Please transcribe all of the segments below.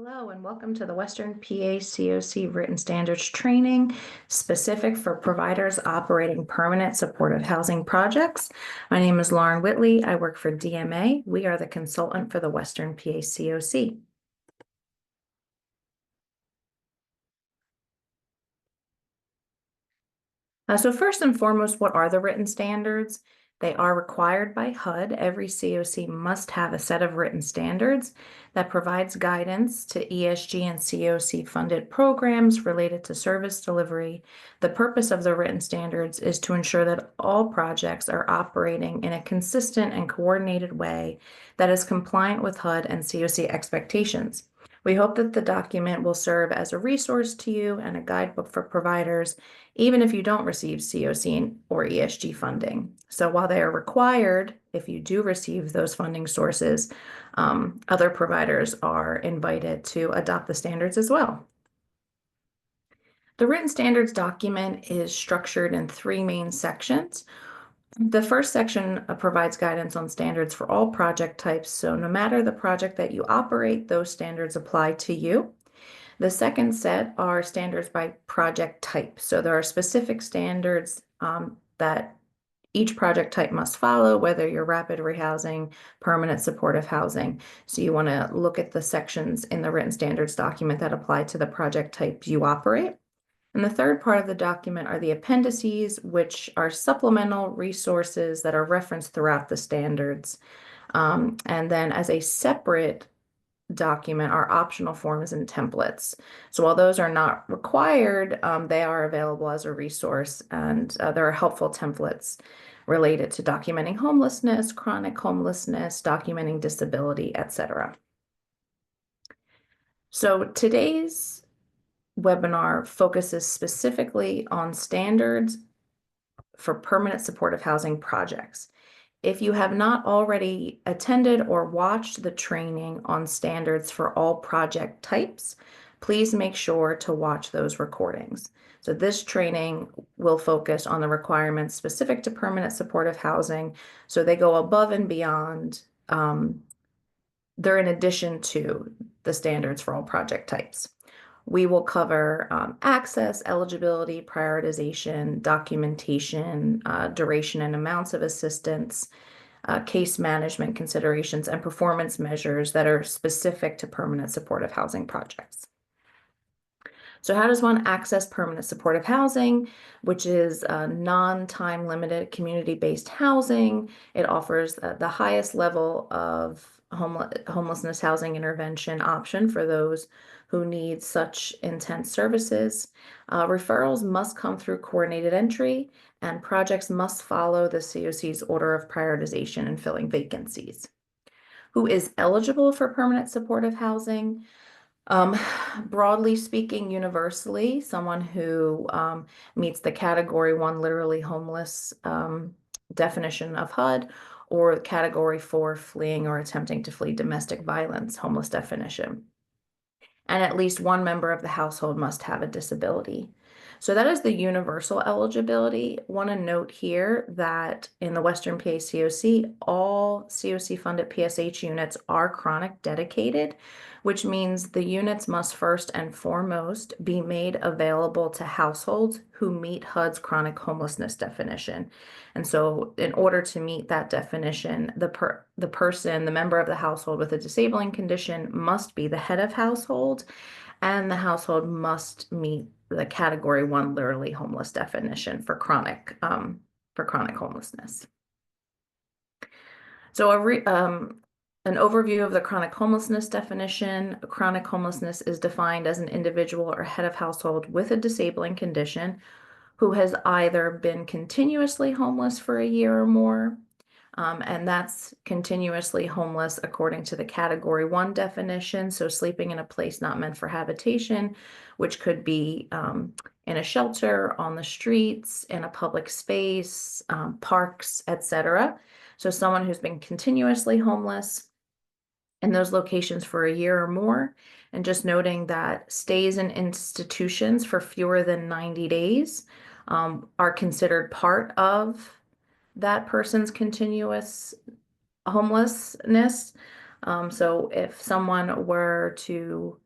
Hello and welcome to the Western PA CoC Written Standards Training specific for providers operating permanent supportive housing projects. My name is Lauren Whitley. I work for DMA. We are the consultant for the Western PA CoC. So first and foremost, what are the written standards? They are required by HUD. Every CoC must have a set of written standards that provides guidance to ESG and CoC funded programs related to service delivery. The purpose of the written standards is to ensure that all projects are operating in a consistent and coordinated way that is compliant with HUD and CoC expectations. We hope that the document will serve as a resource to you and a guidebook for providers, even if you don't receive CoC or ESG funding. So while they are required, if you do receive those funding sources, other providers are invited to adopt the standards as well. The written standards document is structured in three main sections. The first section provides guidance on standards for all project types. So no matter the project that you operate, those standards apply to you. The second set are standards by project type. So there are specific standards that each project type must follow, whether you're rapid rehousing, permanent supportive housing. So you want to look at the sections in the written standards document that apply to the project type you operate. And the third part of the document are the appendices, which are supplemental resources that are referenced throughout the standards. And then as a separate document are optional forms and templates. So while those are not required, they are available as a resource, and there are helpful templates related to documenting homelessness, chronic homelessness, documenting disability, etc. So today's webinar focuses specifically on standards for permanent supportive housing projects. If you have not already attended or watched the training on standards for all project types, please make sure to watch those recordings. So this training will focus on the requirements specific to permanent supportive housing. So they go above and beyond. They're in addition to the standards for all project types. We will cover access, eligibility, prioritization, documentation, duration and amounts of assistance, case management considerations, and performance measures that are specific to permanent supportive housing projects. So how does one access permanent supportive housing, which is non-time limited community-based housing? It offers the highest level of homelessness housing intervention option for those who need such intense services. Referrals must come through coordinated entry, and projects must follow the CoC's order of prioritization in filling vacancies. Who is eligible for permanent supportive housing? Broadly speaking, universally, someone who meets the Category 1 literally homeless definition of HUD, or Category 4 fleeing or attempting to flee domestic violence homeless definition. And at least one member of the household must have a disability. So that is the universal eligibility. Want to note here that in the Western PA CoC, all CoC funded PSH units are chronic dedicated, which means the units must first and foremost be made available to households who meet HUD's chronic homelessness definition. And so in order to meet that definition, the member of the household with a disabling condition must be the head of household, and the household must meet the Category 1 literally homeless definition for chronic homelessness. So an overview of the chronic homelessness definition. Chronic homelessness is defined as an individual or head of household with a disabling condition who has either been continuously homeless for a year or more, and that's continuously homeless according to the Category 1 definition, so sleeping in a place not meant for habitation, which could be in a shelter, on the streets, in a public space, parks, etc. So someone who's been continuously homeless in those locations for a year or more, and just noting that stays in institutions for fewer than 90 days are considered part of that person's continuous homelessness. So if someone were to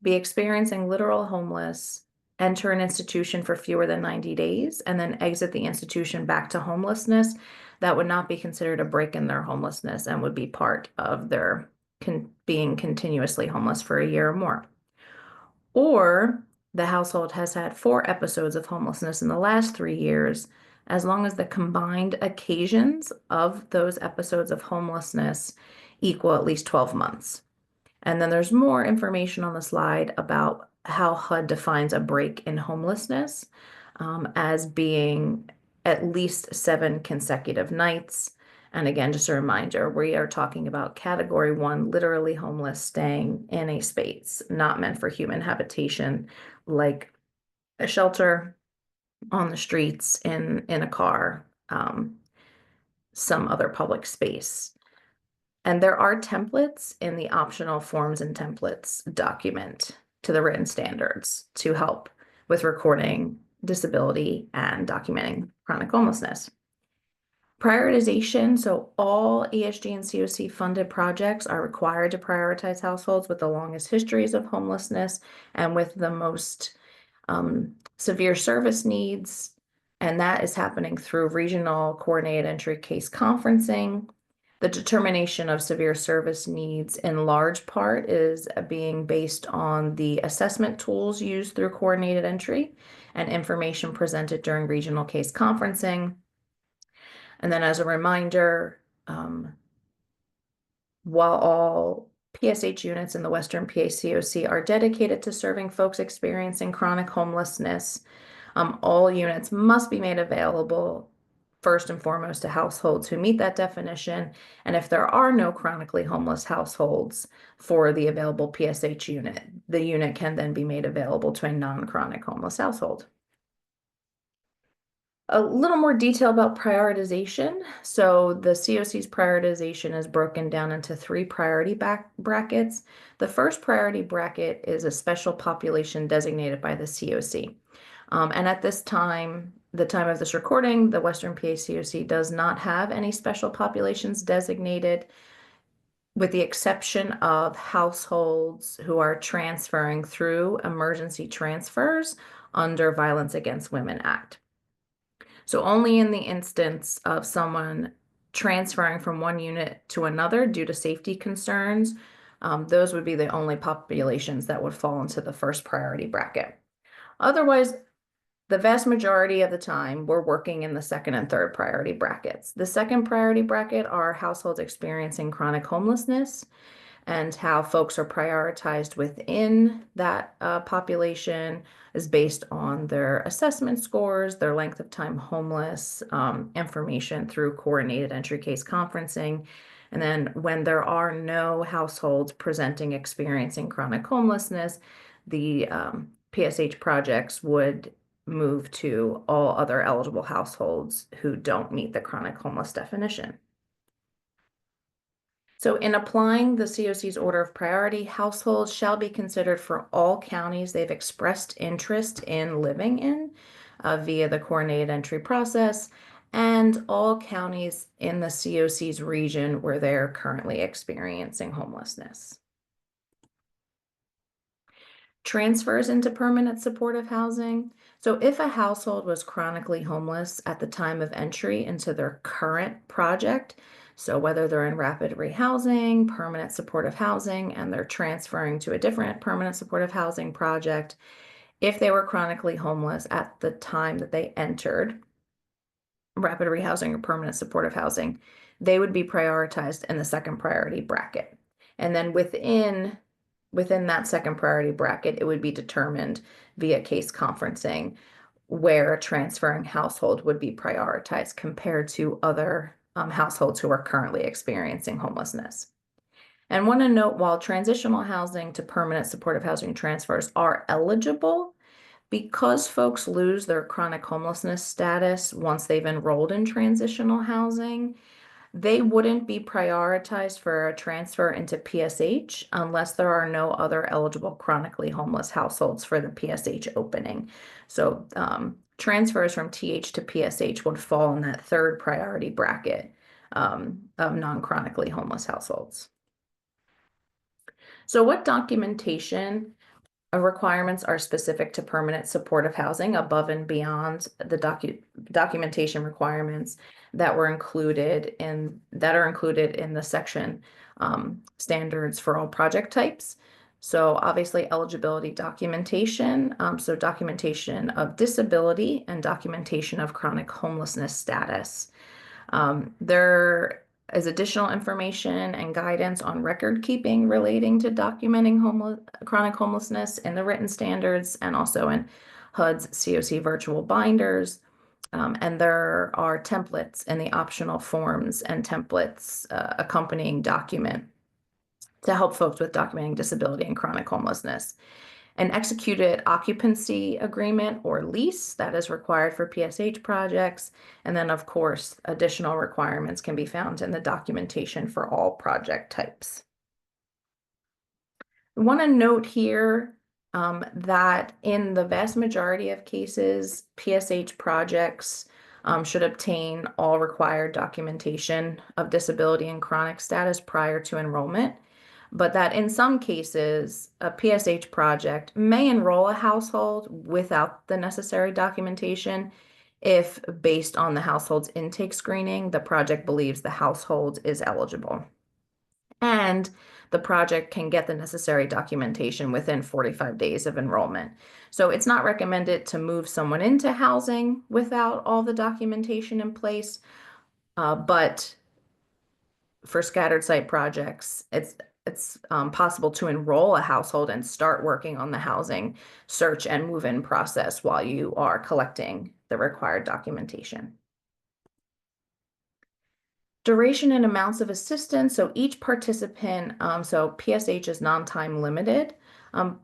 be experiencing literal homeless, enter an institution for fewer than 90 days, and then exit the institution back to homelessness, that would not be considered a break in their homelessness and would be part of their being continuously homeless for a year or more. Or the household has had 4 episodes of homelessness in the last 3 years, as long as the combined occasions of those episodes of homelessness equal at least 12 months. And then there's more information on the slide about how HUD defines a break in homelessness as being at least 7 consecutive nights. And again, just a reminder, we are talking about category 1, literally homeless, staying in a space not meant for human habitation, like a shelter, on the streets, in a car, some other public space. And there are templates in the optional forms and templates document to the written standards to help with recording disability and documenting chronic homelessness. Prioritization, so all ESG and CoC funded projects are required to prioritize households with the longest histories of homelessness and with the most severe service needs, and that is happening through regional coordinated entry case conferencing. The determination of severe service needs in large part is being based on the assessment tools used through coordinated entry and information presented during regional case conferencing. And then as a reminder, while all PSH units in the Western PA CoC are dedicated to serving folks experiencing chronic homelessness, all units must be made available first and foremost to households who meet that definition. And if there are no chronically homeless households for the available PSH unit, the unit can then be made available to a non-chronic homeless household. A little more detail about prioritization. So the CoC's prioritization is broken down into 3 priority brackets. The first priority bracket is a special population designated by the CoC. And at this time, the time of this recording, the Western PA CoC does not have any special populations designated, with the exception of households who are transferring through emergency transfers under Violence Against Women Act. So only in the instance of someone transferring from one unit to another due to safety concerns, those would be the only populations that would fall into the first priority bracket. Otherwise, the vast majority of the time, we're working in the second and third priority brackets. The second priority bracket are households experiencing chronic homelessness, and how folks are prioritized within that population is based on their assessment scores, their length of time homeless, information through coordinated entry case conferencing. And then when there are no households presenting experiencing chronic homelessness, the PSH projects would move to all other eligible households who don't meet the chronic homeless definition. So in applying the CoC's order of priority, households shall be considered for all counties they've expressed interest in living in via the coordinated entry process, and all counties in the CoC's region where they're currently experiencing homelessness. Transfers into permanent supportive housing. So if a household was chronically homeless at the time of entry into their current project, so whether they're in rapid rehousing, permanent supportive housing, and they're transferring to a different permanent supportive housing project, if they were chronically homeless at the time that they entered rapid rehousing or permanent supportive housing, they would be prioritized in the second priority bracket. And then within that second priority bracket, it would be determined via case conferencing where a transferring household would be prioritized compared to other households who are currently experiencing homelessness. And want to note, while transitional housing to permanent supportive housing transfers are eligible, because folks lose their chronic homelessness status once they've enrolled in transitional housing, they wouldn't be prioritized for a transfer into PSH unless there are no other eligible chronically homeless households for the PSH opening. So transfers from TH to PSH would fall in that third priority bracket of non-chronically homeless households. So what documentation requirements are specific to permanent supportive housing above and beyond the documentation requirements that are included in the section standards for all project types. So obviously eligibility documentation, so documentation of disability and documentation of chronic homelessness status. There is additional information and guidance on record keeping relating to documenting chronic homelessness in the written standards and also in HUD's CoC virtual binders. And there are templates in the optional forms and templates accompanying document to help folks with documenting disability and chronic homelessness. An executed occupancy agreement or lease that is required for PSH projects. And then, of course, additional requirements can be found in the documentation for all project types. I want to note here that in the vast majority of cases, PSH projects should obtain all required documentation of disability and chronic status prior to enrollment, but that in some cases, a PSH project may enroll a household without the necessary documentation if, based on the household's intake screening, the project believes the household is eligible. And the project can get the necessary documentation within 45 days of enrollment. So it's not recommended to move someone into housing without all the documentation in place, but for scattered site projects, it's possible to enroll a household and start working on the housing search and move-in process while you are collecting the required documentation. Duration and amounts of assistance. So each participant, so PSH is non-time limited,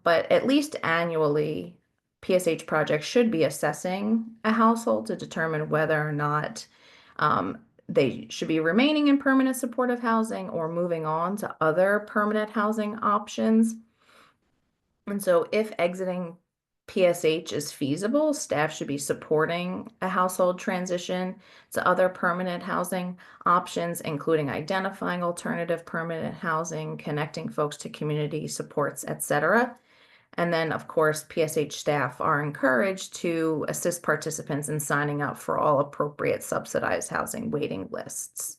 but at least annually, PSH projects should be assessing a household to determine whether or not they should be remaining in permanent supportive housing or moving on to other permanent housing options. And so if exiting PSH is feasible, staff should be supporting a household transition to other permanent housing options, including identifying alternative permanent housing, connecting folks to community supports, etc. And then, of course, PSH staff are encouraged to assist participants in signing up for all appropriate subsidized housing waiting lists.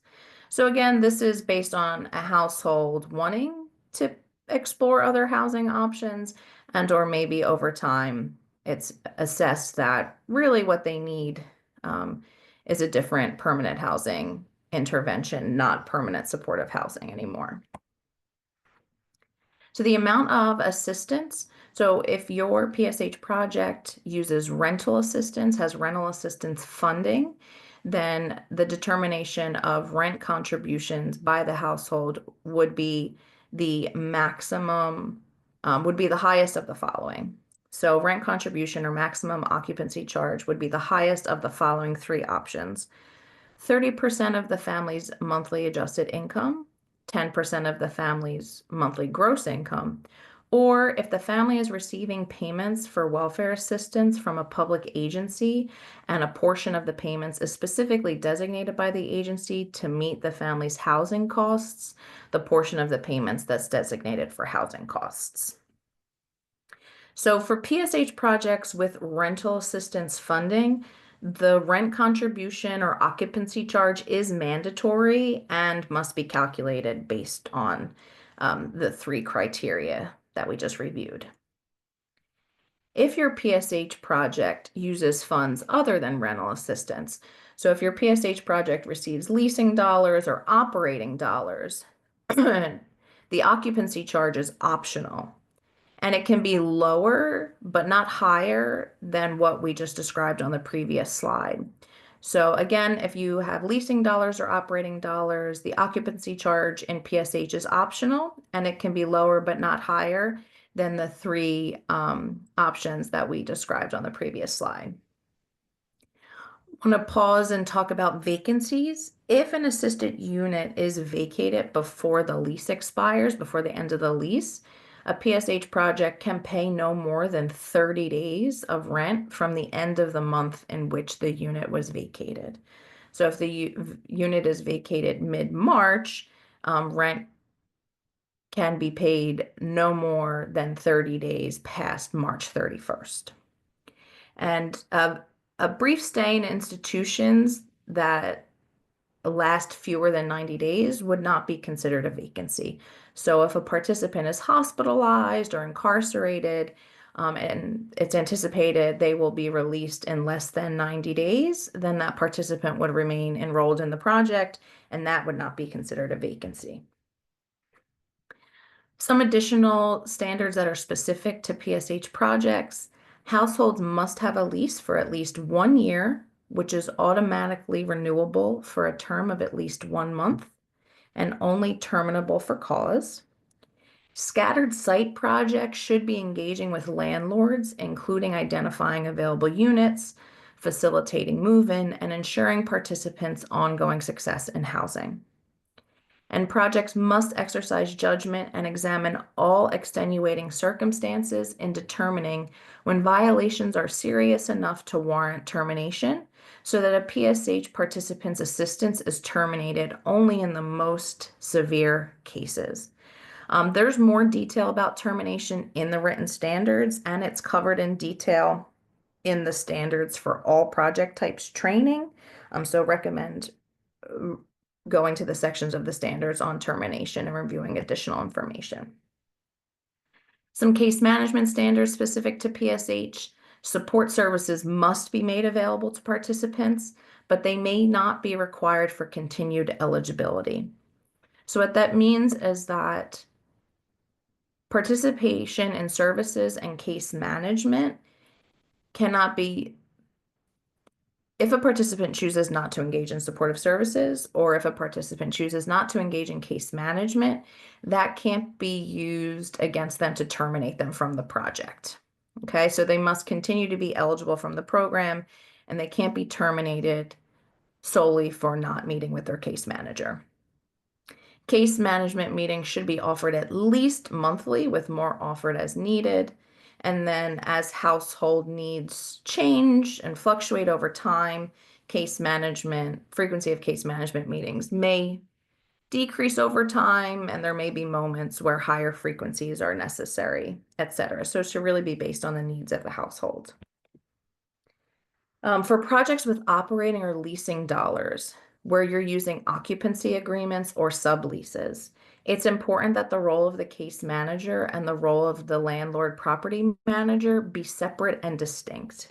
So again, this is based on a household wanting to explore other housing options, and or maybe over time it's assessed that really what they need is a different permanent housing intervention, not permanent supportive housing anymore. So the amount of assistance, so if your PSH project uses rental assistance, has rental assistance funding, then the determination of rent contributions by the household would be the maximum, would be the highest of the following. So rent contribution or maximum occupancy charge would be the highest of the following three options: 30% of the family's monthly adjusted income, 10% of the family's monthly gross income, or if the family is receiving payments for welfare assistance from a public agency and a portion of the payments is specifically designated by the agency to meet the family's housing costs, the portion of the payments that's designated for housing costs. So for PSH projects with rental assistance funding, the rent contribution or occupancy charge is mandatory and must be calculated based on the three criteria that we just reviewed. If your PSH project uses funds other than rental assistance, so if your PSH project receives leasing dollars or operating dollars, the occupancy charge is optional. And it can be lower, but not higher than what we just described on the previous slide. So again, if you have leasing dollars or operating dollars, the occupancy charge in PSH is optional, and it can be lower but not higher than the three options that we described on the previous slide. I'm going to pause and talk about vacancies. If an assisted unit is vacated before the lease expires, before the end of the lease, a PSH project can pay no more than 30 days of rent from the end of the month in which the unit was vacated. So if the unit is vacated mid-March, rent can be paid no more than 30 days past March 31st. And a brief stay in institutions that last fewer than 90 days would not be considered a vacancy. So if a participant is hospitalized or incarcerated, and it's anticipated they will be released in less than 90 days, then that participant would remain enrolled in the project, and that would not be considered a vacancy. Some additional standards that are specific to PSH projects: households must have a lease for at least 1 year, which is automatically renewable for a term of at least 1 month and only terminable for cause. Scattered site projects should be engaging with landlords, including identifying available units, facilitating move-in, and ensuring participants' ongoing success in housing. And projects must exercise judgment and examine all extenuating circumstances in determining when violations are serious enough to warrant termination, so that a PSH participant's assistance is terminated only in the most severe cases. There's more detail about termination in the written standards, and it's covered in detail in the standards for all project types training. So recommend going to the sections of the standards on termination and reviewing additional information. Some case management standards specific to PSH: support services must be made available to participants, but they may not be required for continued eligibility. So what that means is that participation in services and case management cannot be, if a participant chooses not to engage in supportive services, or if a participant chooses not to engage in case management, that can't be used against them to terminate them from the project. Okay, so they must continue to be eligible from the program, and they can't be terminated solely for not meeting with their case manager. Case management meetings should be offered at least monthly, with more offered as needed. And then as household needs change and fluctuate over time, frequency of case management meetings may decrease over time, and there may be moments where higher frequencies are necessary, etc. So it should really be based on the needs of the household. For projects with operating or leasing dollars, where you're using occupancy agreements or subleases, it's important that the role of the case manager and the role of the landlord property manager be separate and distinct.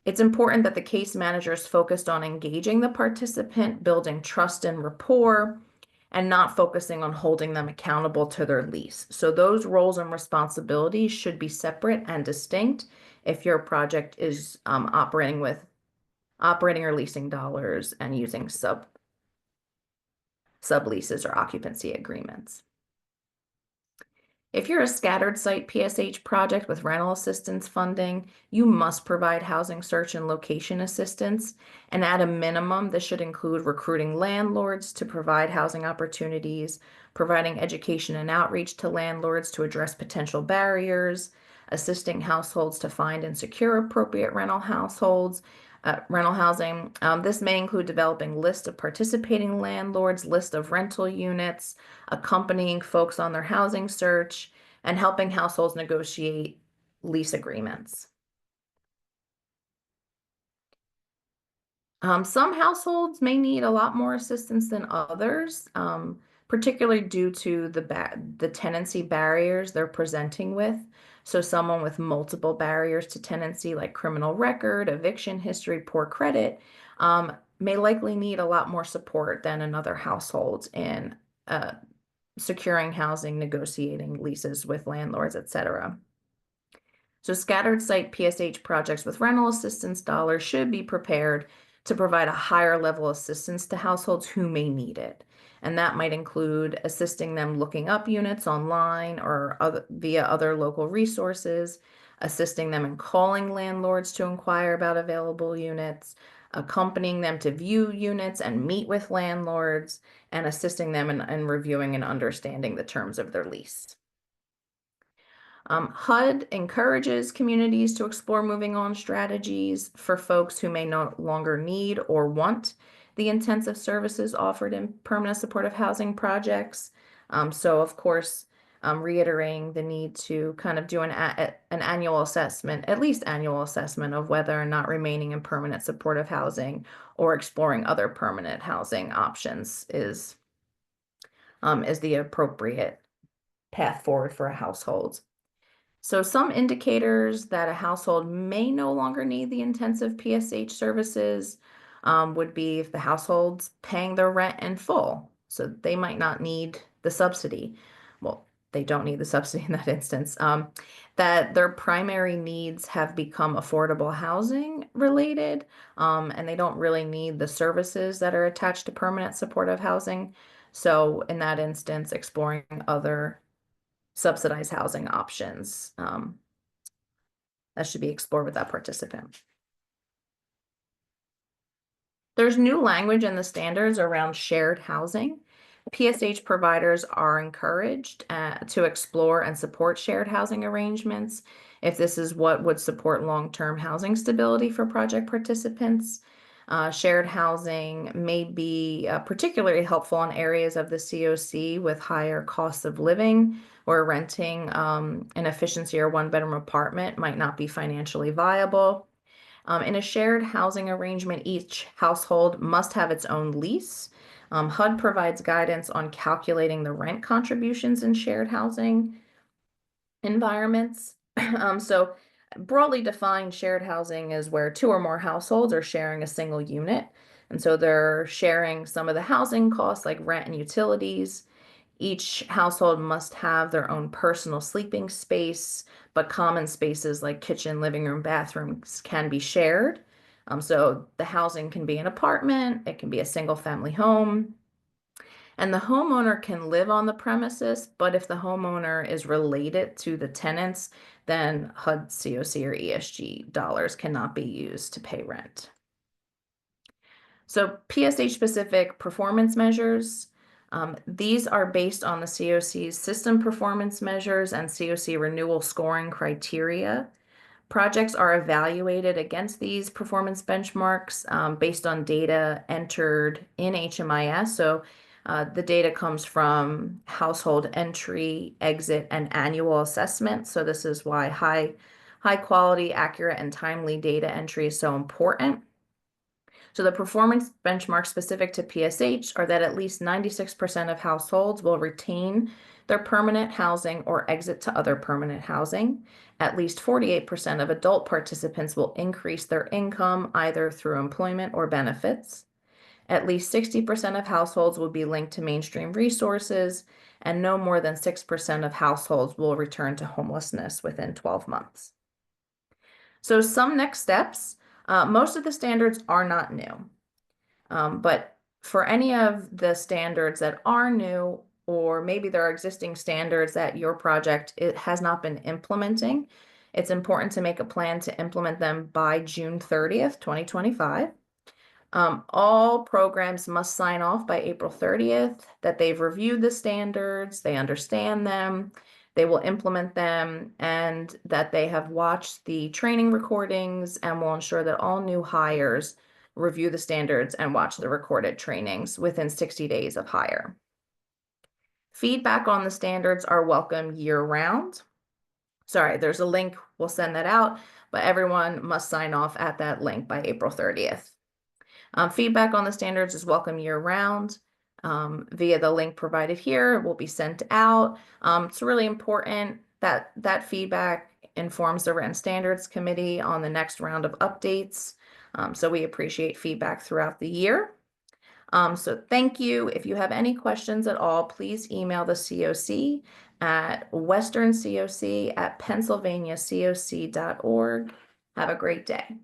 It's important that the case manager is focused on engaging the participant, building trust and rapport, and not focusing on holding them accountable to their lease. So those roles and responsibilities should be separate and distinct if your project is operating or leasing dollars and using subleases or occupancy agreements. If you're a scattered site PSH project with rental assistance funding, you must provide housing search and location assistance. And at a minimum, this should include recruiting landlords to provide housing opportunities, providing education and outreach to landlords to address potential barriers, assisting households to find and secure appropriate rental housing. This may include developing lists of participating landlords, list of rental units, accompanying folks on their housing search, and helping households negotiate lease agreements. Some households may need a lot more assistance than others, particularly due to the tenancy barriers they're presenting with. So someone with multiple barriers to tenancy, like criminal record, eviction history, poor credit, may likely need a lot more support than another household in securing housing, negotiating leases with landlords, etc. So scattered site PSH projects with rental assistance dollars should be prepared to provide a higher level assistance to households who may need it. And that might include assisting them looking up units online or via other local resources, assisting them in calling landlords to inquire about available units, accompanying them to view units and meet with landlords, and assisting them in reviewing and understanding the terms of their lease. HUD encourages communities to explore moving on strategies for folks who may no longer need or want the intensive services offered in permanent supportive housing projects. So of course, reiterating the need to kind of do an annual assessment, at least annual assessment of whether or not remaining in permanent supportive housing or exploring other permanent housing options is the appropriate path forward for a household. So some indicators that a household may no longer need the intensive PSH services would be if the household's paying their rent in full. So they might not need the subsidy. Well, they don't need the subsidy in that instance. That their primary needs have become affordable housing related, and they don't really need the services that are attached to permanent supportive housing. So in that instance, exploring other subsidized housing options that should be explored with that participant. There's new language in the standards around shared housing. PSH providers are encouraged to explore and support shared housing arrangements if this is what would support long-term housing stability for project participants. Shared housing may be particularly helpful in areas of the CoC with higher costs of living, where renting an efficiency or one-bedroom apartment might not be financially viable. In a shared housing arrangement, each household must have its own lease. HUD provides guidance on calculating the rent contributions in shared housing environments. So broadly defined, shared housing is where two or more households are sharing a single unit. And so they're sharing some of the housing costs like rent and utilities. Each household must have their own personal sleeping space, but common spaces like kitchen, living room, bathrooms can be shared. So the housing can be an apartment, it can be a single family home, and the homeowner can live on the premises, but if the homeowner is related to the tenants, then HUD, CoC, or ESG dollars cannot be used to pay rent. So PSH specific performance measures, these are based on the CoC's system performance measures and CoC renewal scoring criteria. Projects are evaluated against these performance benchmarks based on data entered in HMIS. So the data comes from household entry, exit, and annual assessment. So this is why high quality, accurate, and timely data entry is so important. So the performance benchmarks specific to PSH are that at least 96% of households will retain their permanent housing or exit to other permanent housing. At least 48% of adult participants will increase their income either through employment or benefits. At least 60% of households will be linked to mainstream resources, and no more than 6% of households will return to homelessness within 12 months. So some next steps. Most of the standards are not new, but for any of the standards that are new, or maybe there are existing standards that your project has not been implementing, it's important to make a plan to implement them by June 30th, 2025. All programs must sign off by April 30th that they've reviewed the standards, they understand them, they will implement them, and that they have watched the training recordings and will ensure that all new hires review the standards and watch the recorded trainings within 60 days of hire. Feedback on the standards are welcome year-round. Sorry, there's a link, we'll send that out, but everyone must sign off at that link by April 30th. Feedback on the standards is welcome year-round via the link provided here. It will be sent out. It's really important that that feedback informs the Written Standards Committee on the next round of updates. So we appreciate feedback throughout the year. So thank you. If you have any questions at all, please email the CoC at westerncoc@pennsylvaniacoc.org. Have a great day.